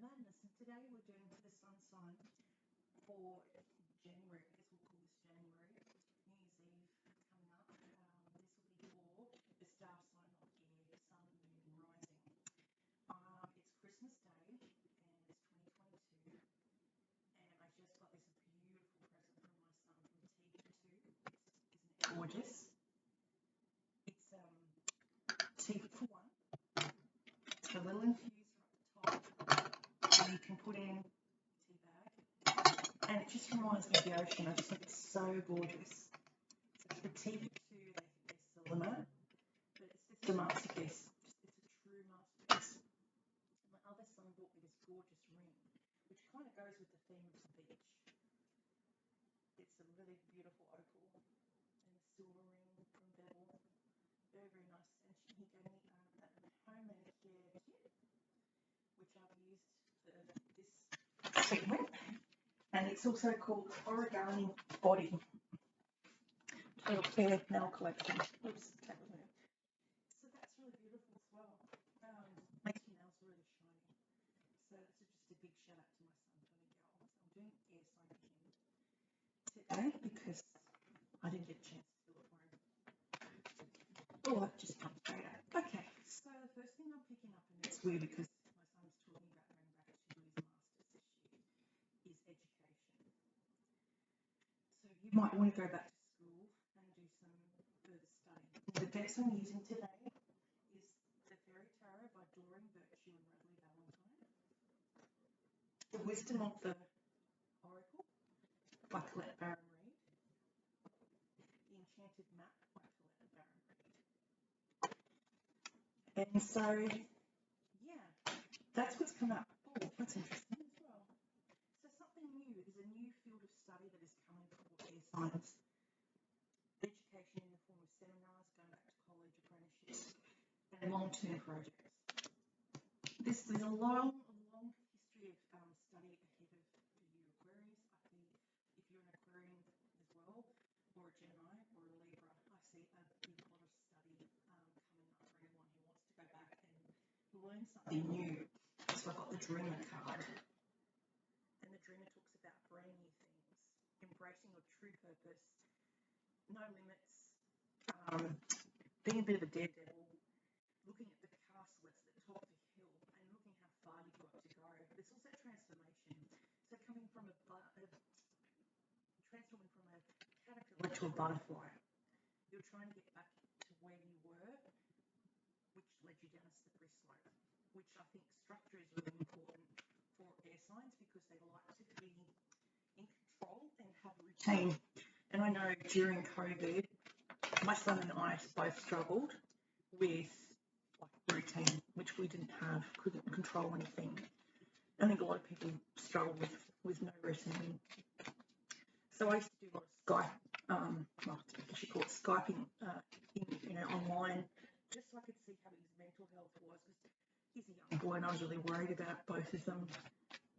Madness, and today we're doing the sun sign for January. I guess we'll call this January. New Year's Eve coming up. This will be for the star sign of air, sun, moon, and rising. It's Christmas Day, and it's 2022, and I just got this beautiful present from my son from TV2. Isn't it gorgeous? It's tea for one. It's a little infuser at the top. You can put in tea bag, and it just reminds me of the ocean. I just think it's so gorgeous. So the TV2, they sell them out, but it's just a masterpiece. It's a true masterpiece. My other son bought me this gorgeous ring, which kind of goes with the theme of the beach. It's a really beautiful opal and a silver ring from Bevel. Very, very nice. And he gave me a homemade hair kit, which I've used for this segment, and it's also called Origami Body. Little hair nail collection. Oops, that was it. So that's really beautiful as well. Makes your nails really shiny. So it's just a big shout out to my son for the girl. I'm doing air sign for him today because I didn't get a chance to do it for him. Oh, that just comes straight out. Okay, so the first thing I'm picking up, and it's weird because my son's talking about going back to do his masters this year, is education. So you might want to go back to school and do some further study. The decks I'm using today is the Fairy Tarot by Doreen and Radleigh Valentine, the Wisdom of the Oracle by Colette-Baron-Reid, The Enchanted Map by Colette-Baron-Reid. And so, yeah, that's what's come up. Oh, that's interesting as well. So something new. There's a new field of study that is coming for air signs. Education in the form of seminars, going back to college, apprenticeships, and long-term projects. There's a long history of study ahead of you Aquarius. I think if you're an Aquarian as well, or a Gemini, or a Libra, I see a big lot of study coming up for anyone who wants to go back and learn something new. So I got the Dreamer card, and the Dreamer talks about brand new things, embracing your true purpose, no limits, being a bit of a daredevil, looking at the castle that's at the top of the hill and looking how far you've got to go. But it's also transformation. So transforming from a caterpillar to a butterfly. You're trying to get back to where you were, which led you down a slippery slope, which I think structure is really important for air signs because they like to be in control and have a routine. And I know during COVID, my son and I both struggled with routine, which we didn't have, couldn't control anything. I think a lot of people struggle with no routine. So I used to do a lot of Skype, I guess you call it Skyping, online, just so I could see how his mental health was. Because he's a young boy, and I was really worried about both of them.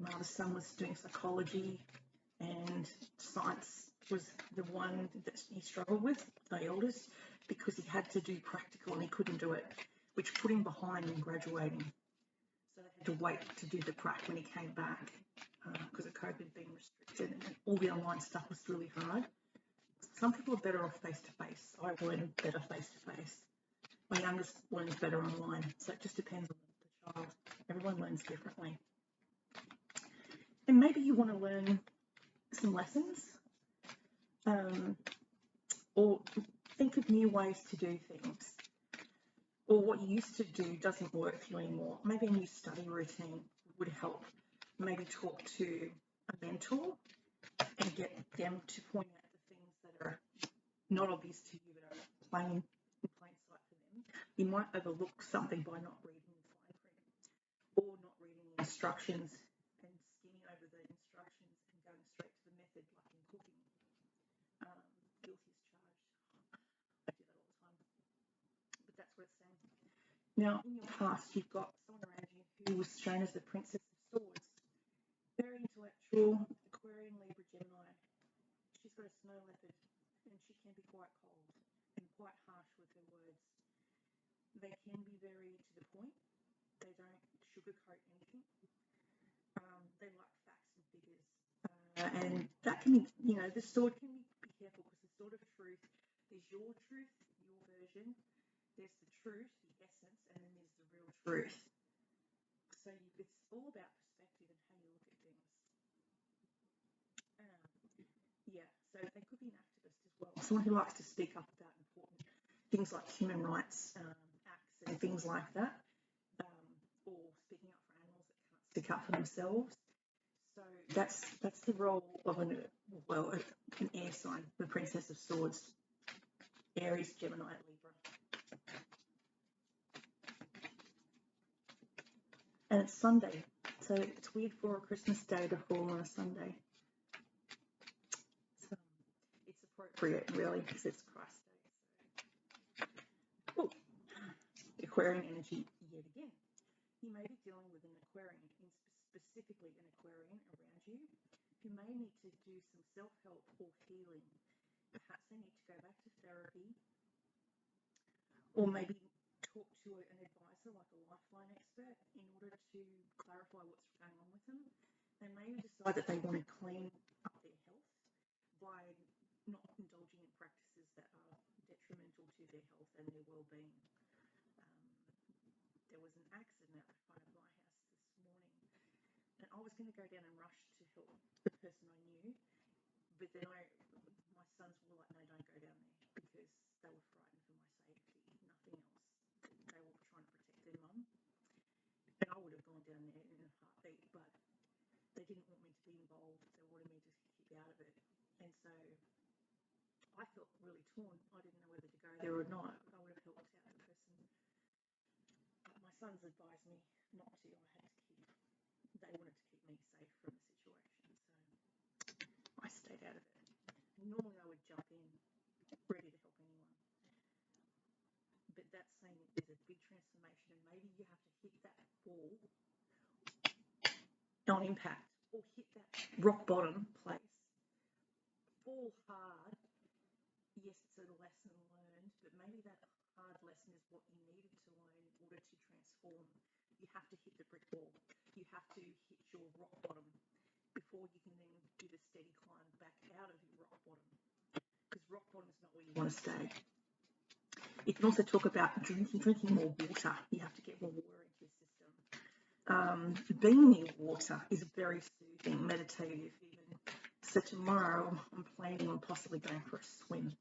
My other son was doing psychology, and science was the one that he struggled with, the eldest, because he had to do practical and he couldn't do it, which put him behind in graduating. So they had to wait to do the prac when he came back because of COVID being restricted, and all the online stuff was really hard. Some people are better off face-to-face. I learn better face-to-face. My youngest learns better online, so it just depends on the child. Everyone learns differently. And maybe you want to learn some lessons or think of new ways to do things, or what you used to do doesn't work for you anymore. Maybe a new study routine would help. Maybe talk to a mentor and get them to point out the things that are not obvious to you but are in plain sight for them. You might overlook something by not reading the fine print or not reading the instructions and skimming over the instructions and going straight to the method, like in cooking. Guilty as charged. I do that all the time. But that's what it's saying. Now, in your past, you've got someone around you who was shown as the Princess of Swords. Very intellectual, Aquarian, Libra, Gemini. She's got a snow leopard, and she can be quite cold and quite harsh with her words. They can be very to the point. They don't sugarcoat anything. they like facts and figures. And that can be, the sword can be careful because the sword of truth, there's your truth, your version, there's the truth, the essence, and then there's the real truth. So it's all about perspective and how you look at things. So they could be an activist as well, someone who likes to speak up about important things like human rights acts and things like that, or speaking up for animals that can't speak up for themselves. So that's the role of an air sign, the Princess of Swords, Aries, Gemini, Libra. And it's Sunday, so it's weird for a Christmas day to fall on a Sunday. It's appropriate, really, because it's Christ Day. So. Aquarian energy yet again. You may be dealing with an Aquarian, specifically an Aquarian around you, who may need to do some self-help or healing. Perhaps they need to go back to therapy, or maybe talk to an advisor like a lifeline expert in order to clarify what's going on with them. They may decide that they want to clean up their health by not indulging in practices that are detrimental to their health and their well-being. There was an accident out the front of my house this morning, and I was going to go down and rush to help the person I knew, but then my sons were like, no, don't go down there, because they were frightened for my safety, nothing else. They were trying to protect their mum, and I would have gone down there in a heartbeat, but they didn't want me to be involved. They wanted me to keep out of it, and so I felt really torn. I didn't know whether to go there or not. I would have helped out the person. My sons advised me not to. They wanted to keep me safe from the situation, so I stayed out of it. Normally I would jump in, ready to help anyone. But that's saying there's a big transformation, and maybe you have to hit that ball on impact, or hit that rock bottom place, fall hard. Yes, it's a lesson learned, but maybe that hard lesson is what you needed to learn in order to transform. You have to hit the brick wall. You have to hit your rock bottom before you can then do the steady climb back out of your rock bottom. Because rock bottom is not where you want to stay. You can also talk about drinking more water. You have to get more water into your system. Being near water is very soothing, meditative even. So tomorrow I'm planning on possibly going for a swim.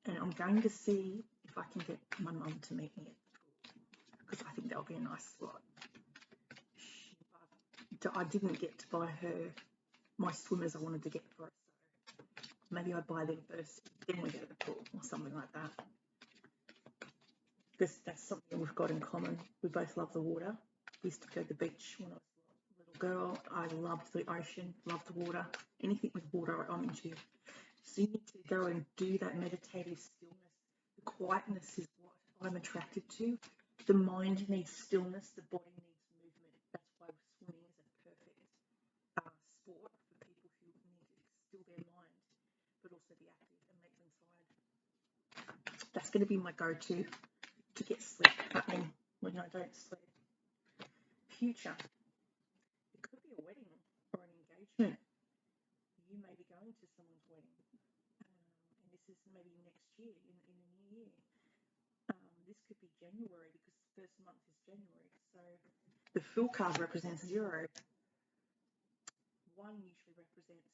And I'm going to see if I can get my mum to meet me at the pool, because I think that'll be a nice spot. I didn't get to buy her my swimmers I wanted to get for her, so maybe I buy them first, then we go to the pool or something like that. Because that's something we've got in common. We both love the water. We used to go to the beach when I was a little girl. I loved the ocean, loved the water. Anything with water I'm into. So you need to go and do that meditative stillness. The quietness is what I'm attracted to. The mind needs stillness, the body needs movement. That's why swimming is a perfect sport for people who need to still their mind, but also be active and make them tired. That's going to be my go-to to get sleep happening when I don't sleep. Future. It could be a wedding or an engagement. You may be going to someone's wedding. And this is maybe next year, in the new year. This could be January, because the first month is January. So the Fool card represents 0. 1 usually represents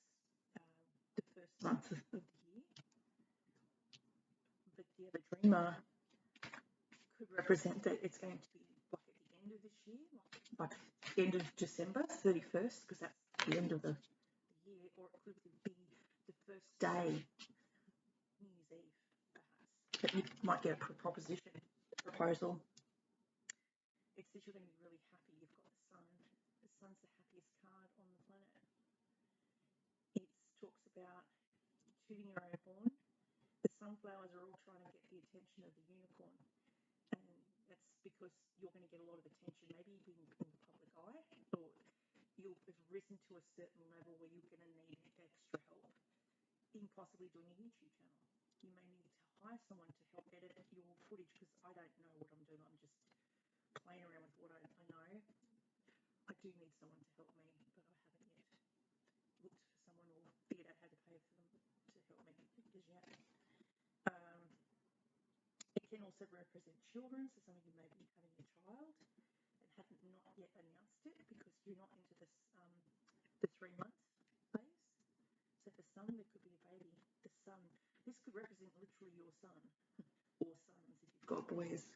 the first month of the year. But the Dreamer could represent that it's going to be like at the end of this year, like the end of December 31st, because that's the end of the year, or it could be the first day, New Year's Eve, perhaps. But you might get a proposal. It says you're going to be really happy. You've got the sun. The sun's the happiest card on the planet. It talks about tooting your own horn. The sunflowers are all trying to get the attention of the unicorn, and that's because you're going to get a lot of attention. Maybe you've been in the public eye, or you've risen to a certain level where you're going to need extra help in possibly doing a YouTube channel. You may need to hire someone to help edit your footage, because I don't know what I'm doing. I'm just playing around with what I know. I do need someone to help me, but I have also represent children, so some of you may be having a child and haven't not yet announced it because you're not into this the 3 month phase. So for some, there could be a baby. The son. This could represent literally your son or sons if you've got boys.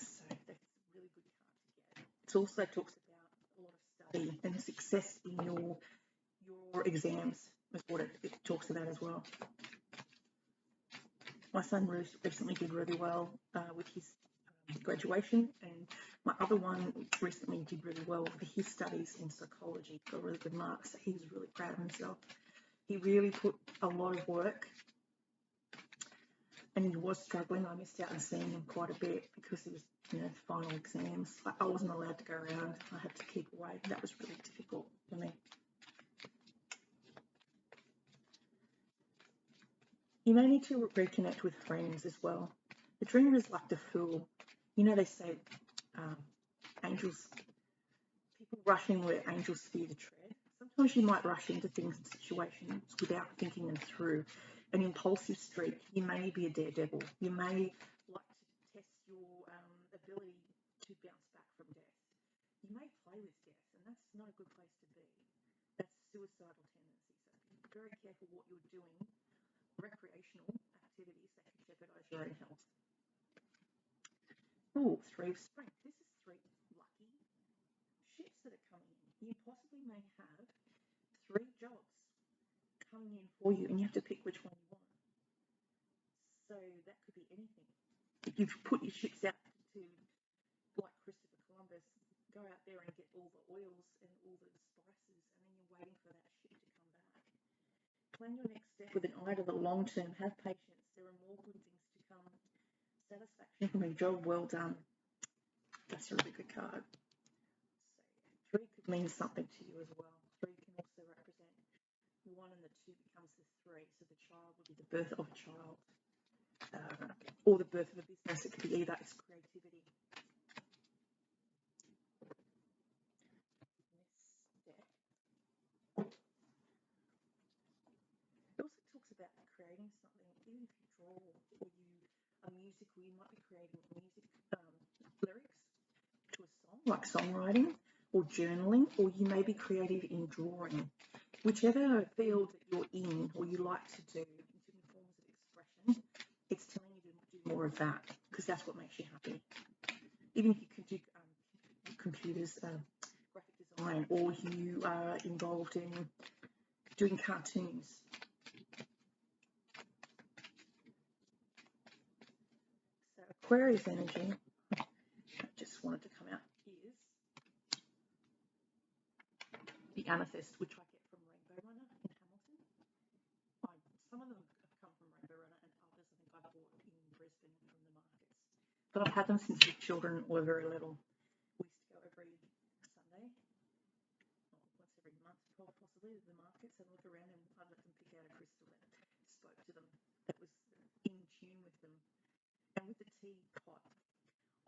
So that's a really good card to get. It also talks about a lot of study and success in your exams is what it talks about as well. My son recently did really well with his graduation, and my other one recently did really well for his studies in psychology, got really good marks, so he was really proud of himself. He really put a lot of work, and he was struggling. I missed out on seeing him quite a bit because he was, final exams. I wasn't allowed to go around. I had to keep away. That was really difficult for me. You may need to reconnect with friends as well. The dreamer is like the fool. They say angels, people rush in where angels fear to tread. Sometimes you might rush into things and situations without thinking them through. An impulsive streak. You may be a daredevil. You may like to test your ability to bounce back from death. You may play with death, and that's not a good place to be. That's suicidal tendency. So be very careful what you're doing. Recreational activities that could jeopardize your own health. Oh, 3 of Strength. This is 3 lucky shifts that are coming in. You possibly may have 3 jobs coming in for you, and you have to pick which one you want. So that could be anything. You've put your ships out to, like Christopher Columbus, go out there and get all the oils and all the spices, and then you're waiting for that ship to come back. Plan your next step with an eye to the long term. Have patience. There are more good things to come. Satisfaction from a job well done. That's a really good card. So 3 could mean something to you as well. 3 can also represent 1 and the 2 becomes the 3. So the child would be the birth of a child or the birth of a business. It could be either. It's creativity. It also talks about creating something, even if you draw or you are musical, you might be creating music lyrics to a song, like songwriting or journaling, or you may be creative in drawing. Whichever field that you're in or you like to do in different forms of expression, it's telling you to do more of that because that's what makes you happy. Even if you could do computers, graphic design, or you are involved in doing cartoons. So Aquarius energy, I just wanted to come out, is the amethyst, which I get from Rainbow Runner in Hamilton. Some of them have come from Rainbow Runner, and others I think I bought in Brisbane from the markets. But I've had them since the children were very little. We used to go every Sunday, once every month possibly, to the markets and look around, and I'd let them pick out a crystal that spoke to them, that was in tune with them. And with the teapot,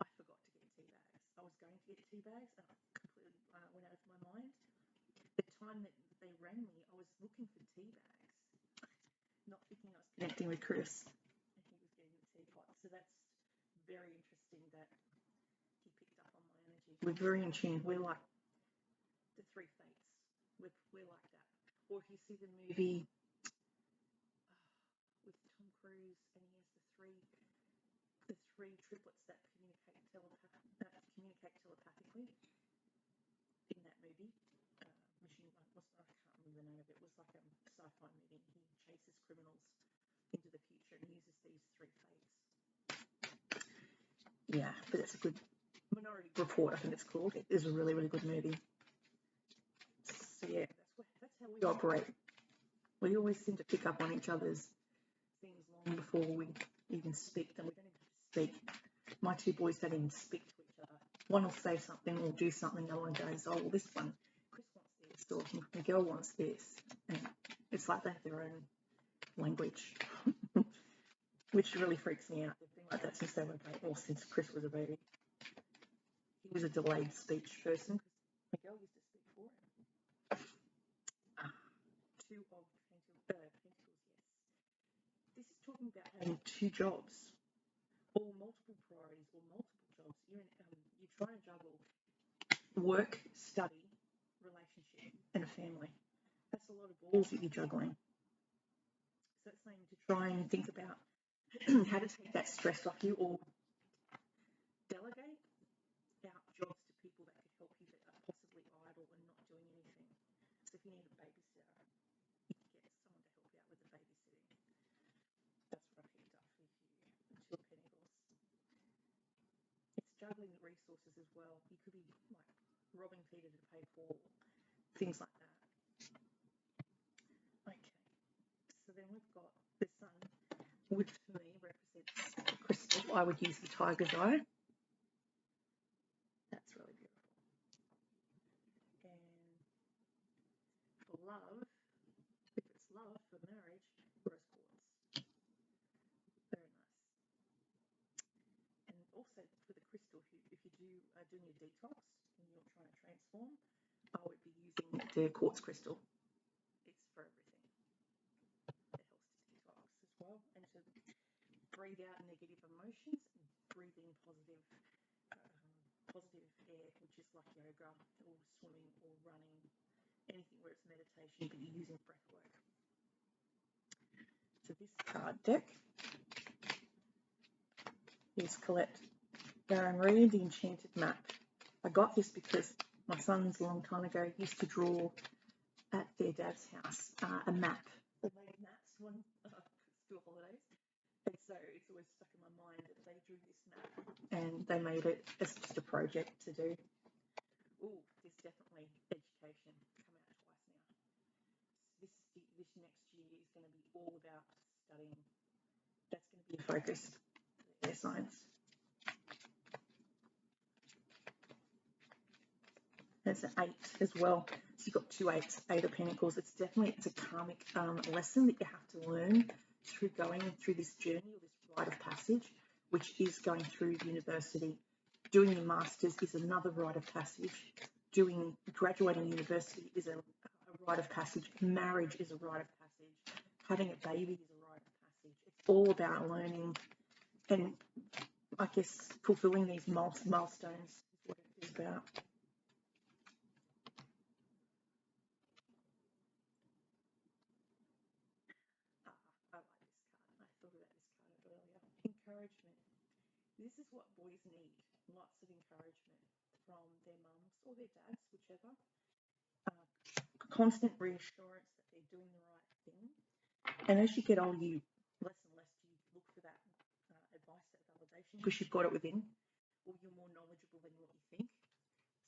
I forgot to get tea bags. I was going to get tea bags, and I completely went out of my mind. The time that they rang me, I was looking for tea bags, not thinking I was connecting with Chris, and he was getting the teapot. So that's very interesting that he picked up on my energy. We're very in tune. We're like the 3 fates. We're like that. Or if you see the movie with Tom Cruise, and he has the three triplets that communicate telepathically in that movie. I can't remember the name of it. It was like a sci-fi movie. He chases criminals into the future and uses these 3 fates. Yeah, but it's a good Minority Report, I think it's called. It is a really, really good movie. So yeah, that's how we operate. We always seem to pick up on each other's things long before we even speak them. We don't even speak. My 2 boys don't even speak to each other. One will say something or do something, the other one goes, oh, well, this one, Chris wants this, or Miguel wants this. And it's like they have their own language, which really freaks me out. They've been like that since they were since Chris was a baby. He was a delayed speech person because Miguel used to speak for him. 2 of Pentacles, yes. This is talking about having 2 jobs. or multiple priorities or multiple jobs. You're trying to juggle work, study, relationship, and a family. That's a lot of balls that you're juggling. So it's saying to try and think about how to take that stress off you, or delegate out jobs to people that could help you that are possibly idle and not doing anything. So if you need a babysitter, you can get someone to help you out with the babysitting. That's what I picked up for you. The Two of Pentacles. It's juggling the resources as well. You could be like robbing Peter to pay Paul, things like that. Okay. So then we've got the sun, which for me represents crystal. I would use the tiger's eye. That's really beautiful. And for love, if it's love for marriage, rose quartz. Very nice. And also for the crystal, if you doing your detox and you're trying to transform, I would be using the quartz crystal. It's for everything. It helps to detox as well, and to breathe out negative emotions and breathe in positive air, which is like yoga or swimming or running, anything where it's meditation but you're using breath work. So this card deck is Colette-Baron-Reid The Enchanted Map. I got this because my sons a long time ago used to draw at their dad's house a map. They made maps when school holidays. And so it's always stuck in my mind that they drew this map and they made it as just a project to do. Ooh, there's definitely education. Come out twice now. This next year is going to be all about studying. That's going to be a focus for air signs. There's an 8 as well. So you've got 2 8s, 8 of Pentacles. It's a karmic lesson that you have to learn through going through this journey or this rite of passage, which is going through university. Doing your masters is another rite of passage. Graduating university is a rite of passage. Marriage is a rite of passage. Having a baby is a rite of passage. It's all about learning and, I guess, fulfilling these milestones is what it is about. I like this card. I thought about this card earlier. Encouragement. This is what boys need. Lots of encouragement from their mums or their dads, whichever. Constant reassurance that they're doing the right thing. And as you get older, less and less do you look for that advice, that validation, because you've got it within, or you're more knowledgeable than what you think.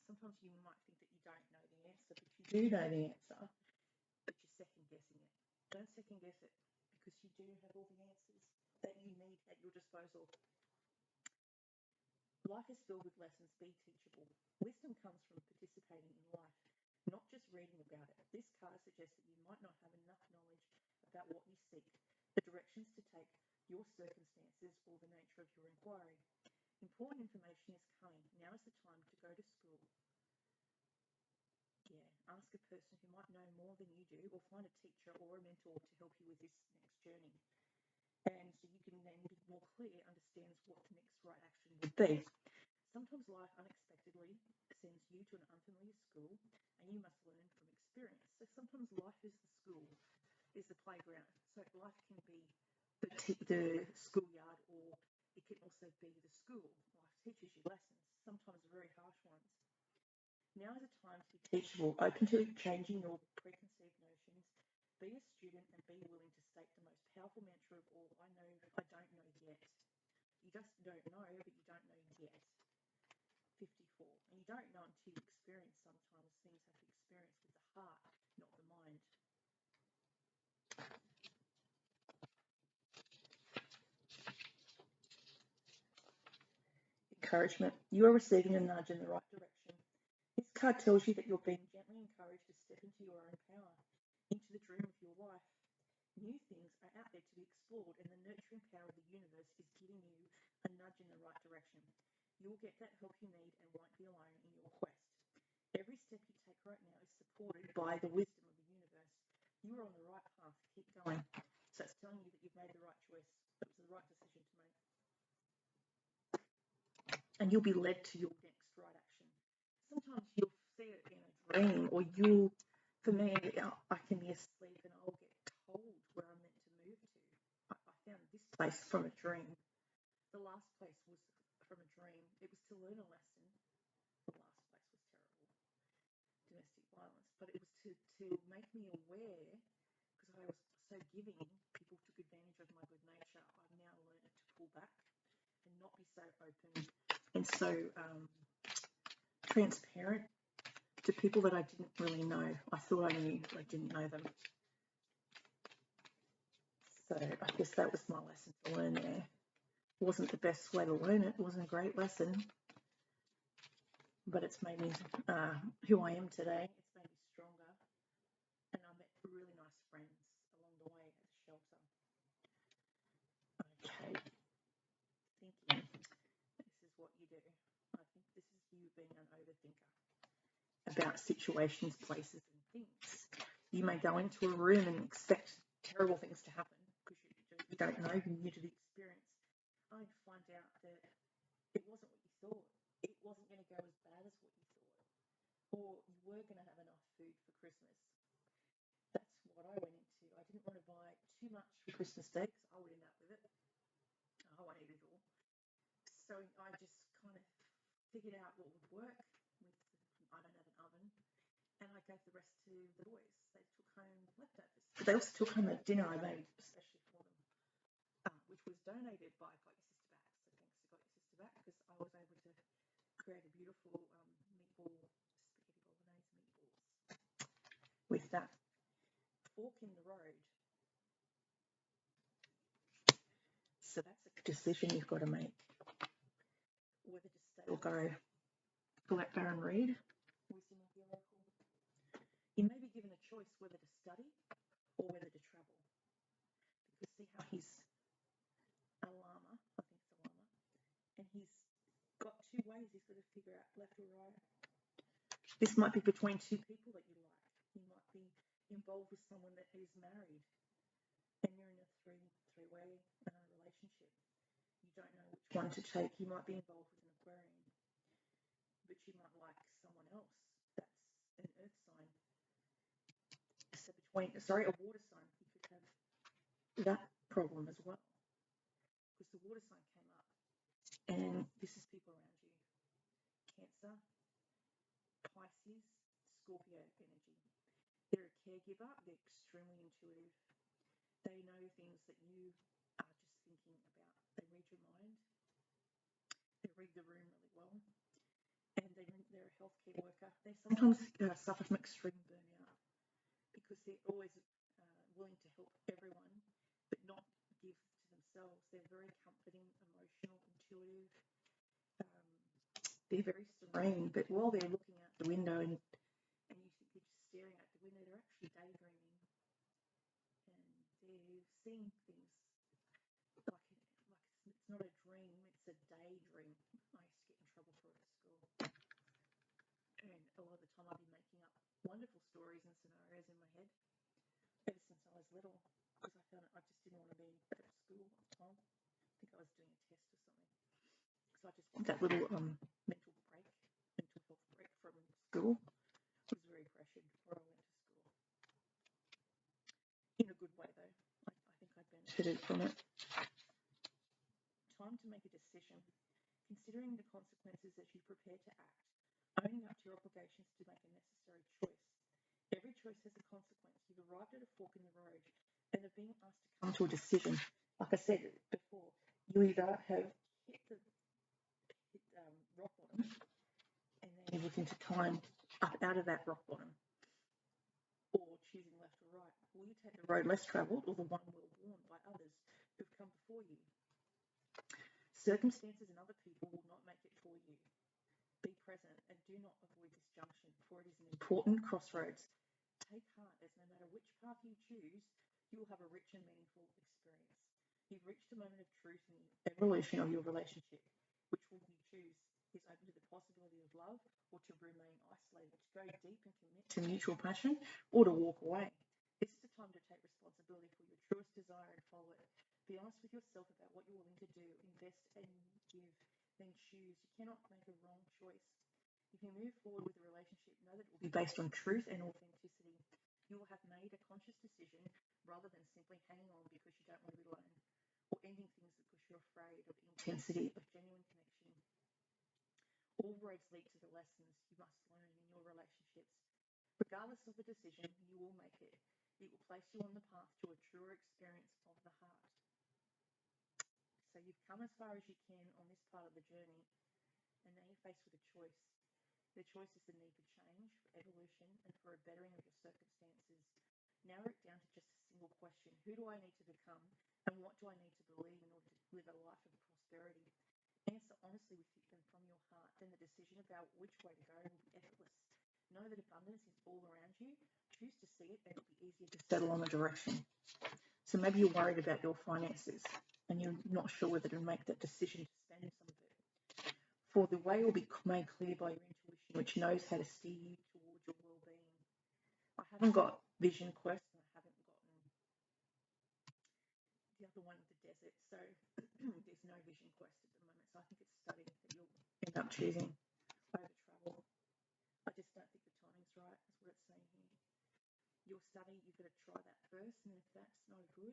Sometimes you might think that you don't know the answer, but you do know the answer, but you're second guessing it. Don't second guess it, because you do have all the answers that you need at your disposal. Life is filled with lessons. Be teachable. Wisdom comes from participating in life, not just reading about it. This card suggests that you might not have enough knowledge about what you seek, the directions to take, your circumstances, or the nature of your inquiry. Important information is coming. Now is the time to go to school. Yeah, ask a person who might know more than you do, or find a teacher or a mentor to help you with this next journey. And so you can then be more clear, understands what the next right action would be. Sometimes life unexpectedly sends you to an unfamiliar school, and you must learn from experience. So sometimes life is the school, is the playground. So life can be the schoolyard, or it can also be the school. Life teaches you lessons, sometimes very harsh ones. Now is a time to be teachable, open to changing your preconceived notions. Be a student and be willing to state the most powerful mantra of all: I know, I don't know yet. You just don't know, but you don't know yet. 54. And you don't know until you experience. Sometimes things have to experience with the heart, not the mind. Encouragement. You are receiving a nudge in the right direction. This card tells you that you're being gently encouraged to step into your own power, into the dream of your life. New things are out there to be explored, and the nurturing power of the universe is giving you a nudge in the right direction. You will get that help you need and won't be alone in your quest. Every step you take right now is supported by the wisdom of the universe. You are on the right path. Keep going. So it's telling you that you've made the right choice. It was the right decision to make. and you'll be led to your next right action. Sometimes you'll see it in a dream, or for me, I can be asleep and I'll get told where I'm meant to move to. I found this place from a dream. The last place was from a dream. It was to learn a lesson. The last place was terrible, domestic violence, but it was to make me aware, because I was so giving, people took advantage of my good nature. I've now learned to pull back and not be so open and so transparent to people that I didn't really know. I thought I knew, but I didn't know them. So I guess that was my lesson to learn there. It wasn't the best way to learn it. It wasn't a great lesson, but it's made me who I am today. It's made me stronger, and I met really nice friends along the way at the shelter. Okay, thinking. This is what you do. I think this is you being an overthinker about situations, places, and things. You may go into a room and expect terrible things to happen because you don't know, you're new to the experience. I find out that it wasn't what you thought. It wasn't going to go as bad as what you thought. Or you were going to have enough food for Christmas. That's what I went into. I didn't want to buy too much for Christmas Day because I would end up with it. I won't eat it all. So I just kind of figured out what would work. I don't have an oven. And I gave the rest to the boys. They took home leftovers. But they also took home a dinner I made especially for them, which was donated by Got Your Sister Back. So thanks to Got Your Sister Back, because I was able to create a beautiful spaghetti bolognese meatballs with that. Fork in the road. So that's a decision you've got to make. Whether to stay or go. Colette-Baron-Reid, Wisdom of the Oracle. You may be given a choice whether to study or whether to travel. Because see how he's a llama, I think it's a llama, and he's got two ways he's got to figure out, left or right. This might be between two people that you like. You might be involved with someone that is married, and you're in a three-way relationship. You don't know which one to take. You might be involved with an Aquarian, but you might like someone else. That's an earth sign. So a water sign, you could have that problem as well. Because the water sign came up, and this is people around you. Cancer, Pisces, Scorpio energy. They're a caregiver. They're extremely intuitive. They know things that you are just thinking about. They read your mind. They read the room really well. And they're a healthcare worker. They sometimes suffer from extreme burnout because they're always willing to help everyone, but not give to themselves. They're very comforting, emotional, intuitive. They're very serene, but while they're looking out the window and you think you're just staring out the window, they're actually daydreaming. And they're seeing things like it's not a dream, it's a daydream. I used to get in trouble for it at school. And a lot of the time I'd be making up wonderful stories and scenarios in my head ever since I was little, because I found I just didn't want to be at school at the time. I think I was doing a test or something. So I just want that little mental health break from school. I was very pressured before I went to school. In a good way, though. I think I benefited from it. Time to make a decision. Considering the consequences as you prepare to act, owning up to your obligations to make a necessary choice. Every choice has a consequence. You've arrived at a fork in the road and are being asked to come to a decision. Like I said before, you either have hit rock bottom, and then you're looking to climb up out of that rock bottom, or choosing left or right. Will you take the road less travelled or the one well-worn by others who've come before you? Circumstances and other people will not make it for you. Be present and do not avoid this junction, for it is an important crossroads. Take heart, as no matter which path you choose, you will have a rich and meaningful experience. You've reached a moment of truth in the evolution of your relationship. Which will you choose? Is open to the possibility of love, or to remain isolated, to go deep and commit to mutual passion, or to walk away. This is the time to take responsibility for your truest desire and follow it. Be honest with yourself about what you're willing to do, invest and give then choose. You cannot make a wrong choice. If you move forward with a relationship, know that it will be based on truth and authenticity. You will have made a conscious decision rather than simply hanging on because you don't want to be alone, or ending things because you're afraid of the intensity of genuine connection. All roads lead to the lessons you must learn in your relationships. Regardless of the decision, you will make it. It will place you on the path to a truer experience of the heart. So you've come as far as you can on this part of the journey, and now you're faced with a choice. The choice is the need for change, for evolution, and for a bettering of your circumstances. Narrow it down to just a single question. Who do I need to become, and what do I need to believe in order to live a life of prosperity? Answer honestly with them from your heart, then the decision about which way to go will be effortless. Know that abundance is all around you. Choose to see it, and it'll be easier to settle on the direction. So maybe you're worried about your finances, and you're not sure whether to make that decision to spend some of it. For the way will be made clear by your intuition, which knows how to steer you towards your well-being. I haven't got Vision Quest, and I haven't gotten the other one, the desert. So there's no Vision Quest at the moment. So I think it's study that you'll end up choosing over travel. I just don't think the timing's right, is what it's saying here. Your study, you've got to try that first, and if that's no good,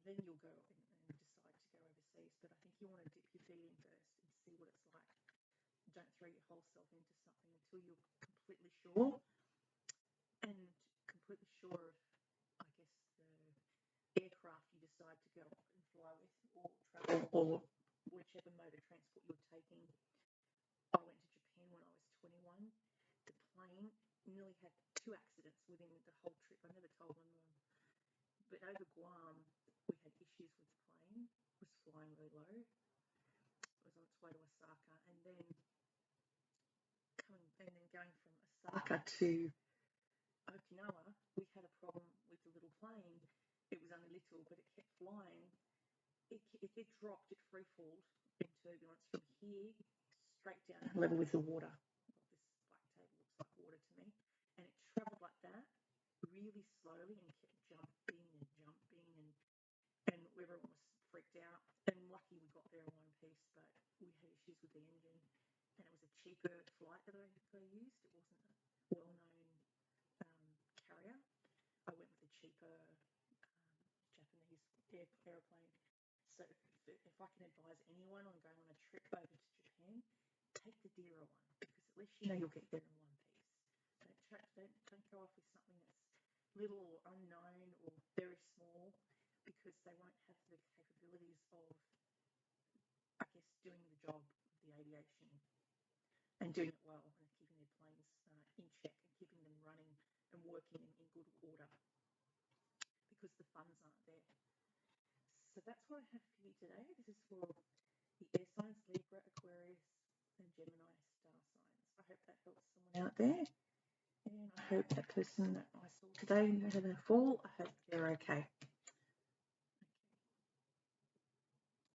then you'll go and decide to go overseas. But I think you want to dip your feet in first and see what it's like. Don't throw your whole self into something until you're completely sure, and completely sure of, I guess, the aircraft you decide to go and fly with, or travel, or whichever mode of transport you're taking. I went to Japan when I was 21. The plane nearly had 2 accidents within the whole trip. I never told my mum. But over Guam, we had issues with the plane. It was flying really low. It was on its way to Osaka, and then going from Osaka to Okinawa, we had a problem with the little plane. It was only little, but it kept flying. It dropped, it free-falled in turbulence from here straight down level with the water. This black table looks like water to me. And it travelled like that really slowly and kept jumping, and everyone was freaked out. And lucky we got there in one piece, but we had issues with the engine. And it was a cheaper flight that I used. It wasn't a well-known carrier. I went with a cheaper Japanese aeroplane. So if I can advise anyone on going on a trip over to Japan, take the dearer one, because at least you know you'll get there in one piece. Don't go off with something that's little or unknown or very small, because they won't have the capabilities of, I guess, doing the job of the aviation and doing it well and keeping their planes in check and keeping them running and working in good order, because the funds aren't there. So that's what I have for you today. This is for the air signs, Libra, Aquarius, and Gemini star signs. I hope that helps someone out there. And I hope that person that I saw today had a fall. I hope they're okay.